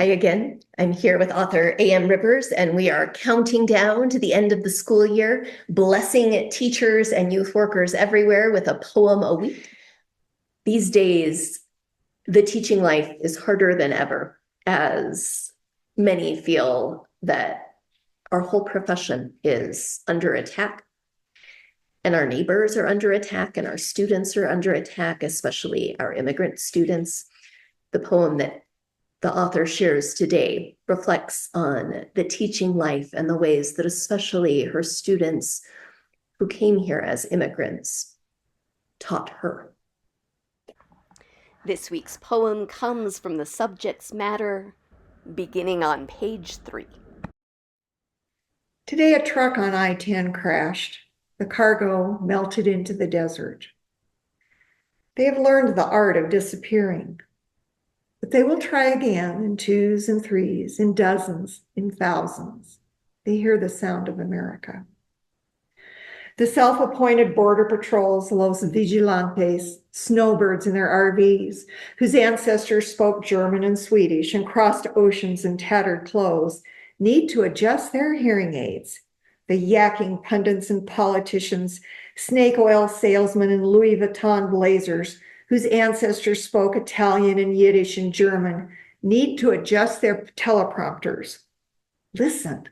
Hi again. I'm here with author A.M. Rivers, and we are counting down to the end of the school year, blessing teachers and youth workers everywhere with a poem a week. These days, the teaching life is harder than ever, as many feel that our whole profession is under attack, and our neighbors are under attack, and our students are under attack, especially our immigrant students. The poem that the author shares today reflects on the teaching life and the ways that especially her students who came here as immigrants taught her. This week's poem comes from the subject's matter, beginning on page 3. Today, a truck on I-10 crashed. The cargo melted into the desert. They have learned the art of disappearing. But they will try again in 2s and 3s, in dozens, in thousands. They hear the sound of America. The self-appointed border patrols, Los Vigilantes, snowbirds in their RVs, whose ancestors spoke German and Swedish and crossed oceans in tattered clothes, need to adjust their hearing aids. The yakking pundits and politicians, snake oil salesmen and Louis Vuitton blazers, whose ancestors spoke Italian and Yiddish and German, need to adjust their teleprompters. Listen.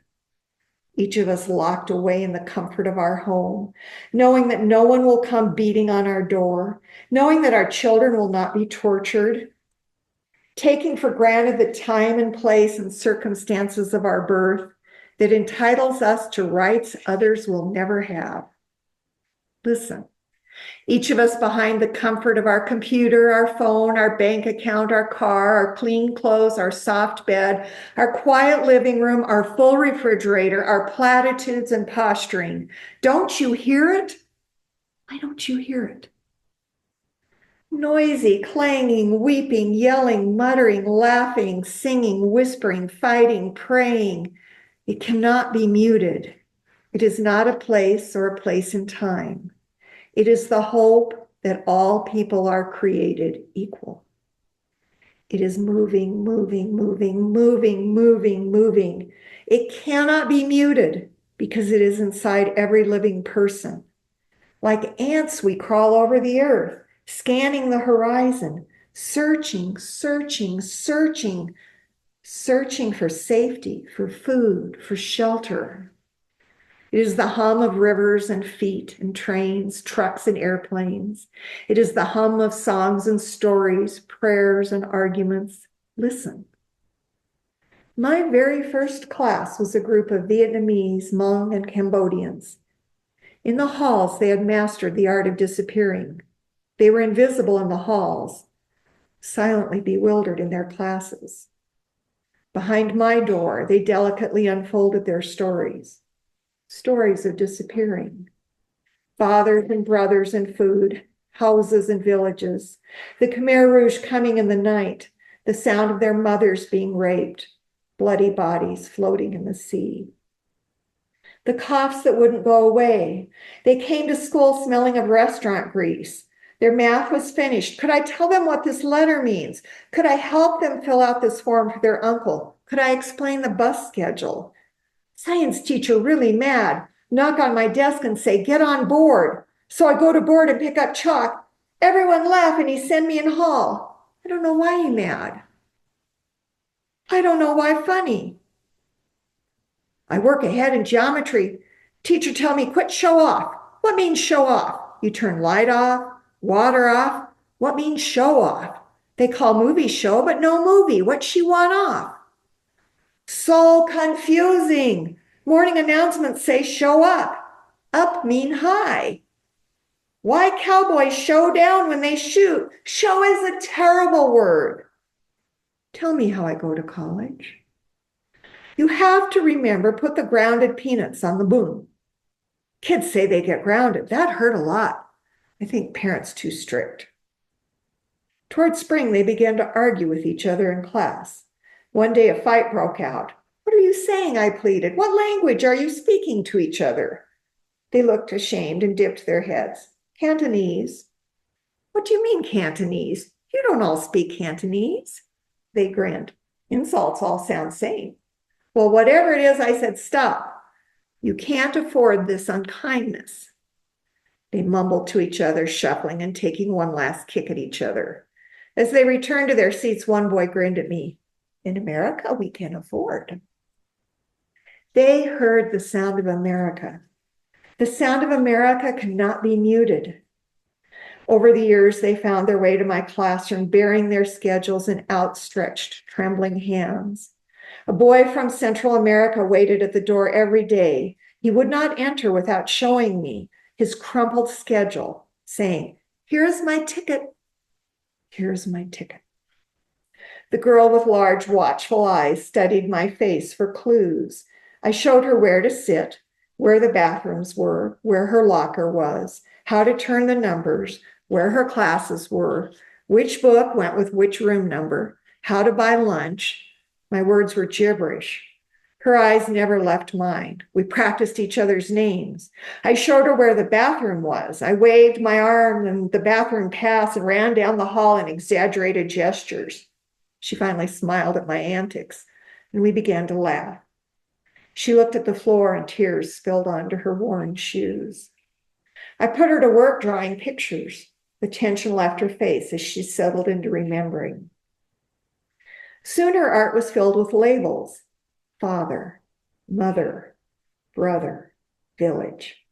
Each of us locked away in the comfort of our home, knowing that no one will come beating on our door, knowing that our children will not be tortured, taking for granted the time and place and circumstances of our birth that entitles us to rights others will never have. Listen. Each of us behind the comfort of our computer, our phone, our bank account, our car, our clean clothes, our soft bed, our quiet living room, our full refrigerator, our platitudes and posturing. Don't you hear it? Why don't you hear it? Noisy, clanging, weeping, yelling, muttering, laughing, singing, whispering, fighting, praying. It cannot be muted. It is not a place or a place in time. It is the hope that all people are created equal. It is moving, moving, moving, moving, moving, moving. It cannot be muted because it is inside every living person. Like ants, we crawl over the earth, scanning the horizon, searching, searching, searching, searching for safety, for food, for shelter. It is the hum of rivers and feet and trains, trucks and airplanes. It is the hum of songs and stories, prayers and arguments. Listen. My very first class was a group of Vietnamese, Hmong, and Cambodians. In the halls, they had mastered the art of disappearing. They were invisible in the halls, silently bewildered in their classes. Behind my door, they delicately unfolded their stories. Stories of disappearing. Fathers and brothers and food, houses and villages, the Khmer Rouge coming in the night, the sound of their mothers being raped, bloody bodies floating in the sea. The coughs that wouldn't go away. They came to school smelling of restaurant grease. Their math was finished. Could I tell them what this letter means? Could I help them fill out this form for their uncle? Could I explain the bus schedule? Science teacher really mad, knock on my desk and say, get on board. So I go to board and pick up chalk. Everyone laugh and he send me in hall. I don't know why he mad. I don't know why funny. I work ahead in geometry. Teacher tell me, quit show off. What means show off? You turn light off, water off. What means show off? They call movie show, but no movie. What she want off? So confusing. Morning announcements say show up. Up mean high. Why cowboys show down when they shoot? Show is a terrible word. Tell me how I go to college. You have to remember, put the grounded peanuts on the boom. Kids say they get grounded. That hurt a lot. I think parents too strict. Toward spring, they began to argue with each other in class. One day a fight broke out. What are you saying? I pleaded. What language are you speaking to each other? They looked ashamed and dipped their heads. Cantonese. What do you mean Cantonese? You don't all speak Cantonese. They grinned. Insults all sound sane. Well, whatever it is, I said, stop. You can't afford this unkindness. They mumbled to each other, shuffling and taking one last kick at each other. As they returned to their seats, one boy grinned at me. In America, we can afford. They heard the sound of America. The sound of America cannot be muted. Over the years, they found their way to my classroom, bearing their schedules in outstretched, trembling hands. A boy from Central America waited at the door every day. He would not enter without showing me his crumpled schedule, saying, "Here's my ticket. Here's my ticket." The girl with large, watchful eyes studied my face for clues. I showed her where to sit, where the bathrooms were, where her locker was, how to turn the numbers, where her classes were, which book went with which room number, how to buy lunch. My words were gibberish. Her eyes never left mine. We practiced each other's names. I showed her where the bathroom was. I waved my arm and the bathroom passed and ran down the hall in exaggerated gestures. She finally smiled at my antics, and we began to laugh. She looked at the floor and tears spilled onto her worn shoes. I put her to work drawing pictures. The tension left her face as she settled into remembering. Soon her art was filled with labels: father, mother, brother, village.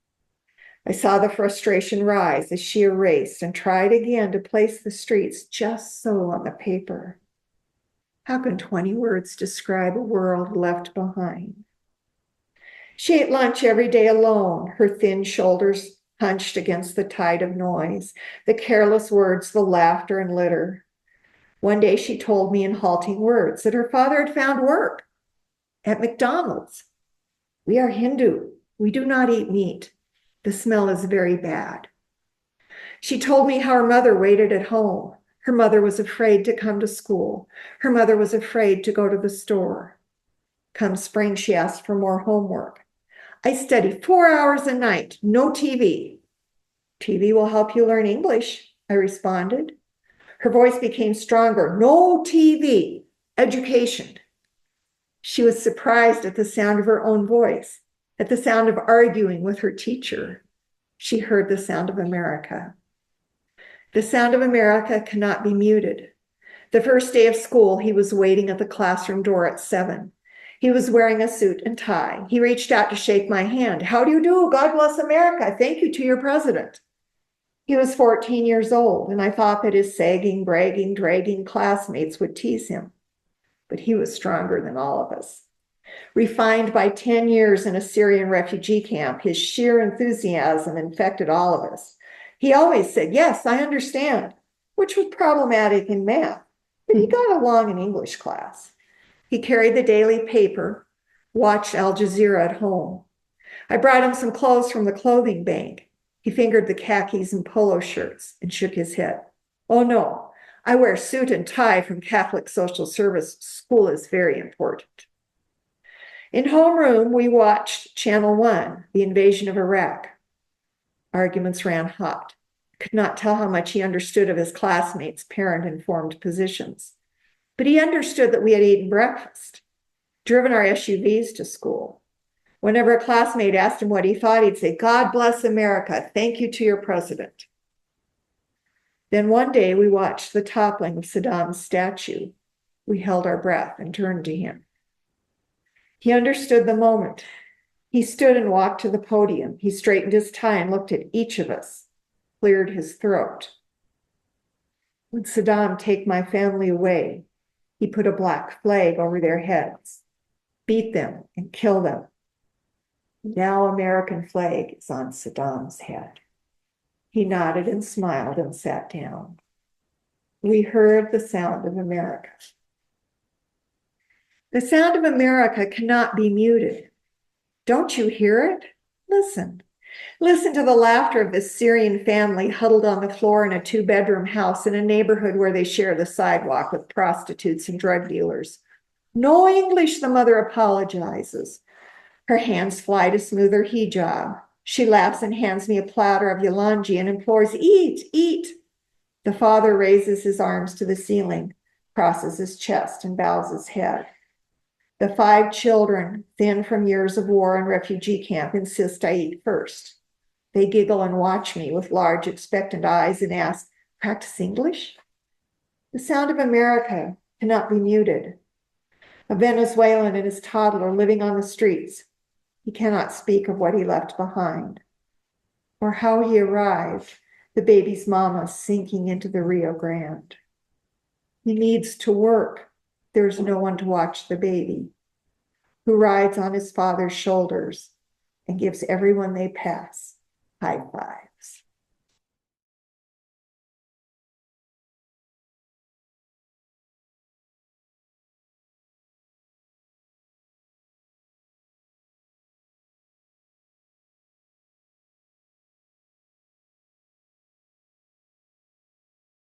I saw the frustration rise as she erased and tried again to place the streets just so on the paper. How can 20 words describe a world left behind? She ate lunch every day alone, her thin shoulders hunched against the tide of noise, the careless words, the laughter and litter. One day she told me in halting words that her father had found work at McDonald's. "We are Hindu. We do not eat meat. The smell is very bad." She told me how her mother waited at home. Her mother was afraid to come to school. Her mother was afraid to go to the store. Come spring, she asked for more homework. "I study 4 hours a night, no TV." "TV will help you learn English," I responded. Her voice became stronger. "No TV, education." She was surprised at the sound of her own voice, at the sound of arguing with her teacher. She heard the sound of America. The sound of America cannot be muted. The first day of school, he was waiting at the classroom door at 7. He was wearing a suit and tie. He reached out to shake my hand. "How do you do? God bless America. Thank you to your president." He was 14 years old, and I thought that his sagging, bragging, dragging classmates would tease him. But he was stronger than all of us. Refined by 10 years in a Syrian refugee camp, his sheer enthusiasm infected all of us. He always said, "Yes, I understand," which was problematic in math, but he got along in English class. He carried the daily paper, watched Al Jazeera at home. I brought him some clothes from the clothing bank. He fingered the khakis and polo shirts and shook his head. "Oh no, I wear suit and tie from Catholic Social Service. School is very important." In homeroom, we watched Channel 1, the invasion of Iraq. Arguments ran hot. I could not tell how much he understood of his classmates' parent-informed positions. But he understood that we had eaten breakfast, driven our SUVs to school. Whenever a classmate asked him what he thought, he'd say, "God bless America. Thank you to your president." Then one day we watched the toppling of Saddam's statue. We held our breath and turned to him. He understood the moment. He stood and walked to the podium. He straightened his tie and looked at each of us, cleared his throat. "Would Saddam take my family away, he put a black flag over their heads, beat them and kill them. Now American flag is on Saddam's head." He nodded and smiled and sat down. We heard the sound of America. The sound of America cannot be muted. Don't you hear it? Listen. Listen to the laughter of this Syrian family huddled on the floor in a 2-bedroom house in a neighborhood where they share the sidewalk with prostitutes and drug dealers. "No English," the mother apologizes. Her hands fly to smooth her hijab. She laughs and hands me a platter of ylangi and implores, "Eat, eat." The father raises his arms to the ceiling. crosses his chest and bows his head. The 5 children, thin from years of war and refugee camp, insist I eat first. They giggle and watch me with large, expectant eyes and ask, "Practice English?" The sound of America cannot be muted. A Venezuelan and his toddler living on the streets, he cannot speak of what he left behind, or how he arrived, the baby's mama sinking into the Rio Grande. He needs to work. There's no one to watch the baby, who rides on his father's shoulders and gives everyone they pass high five.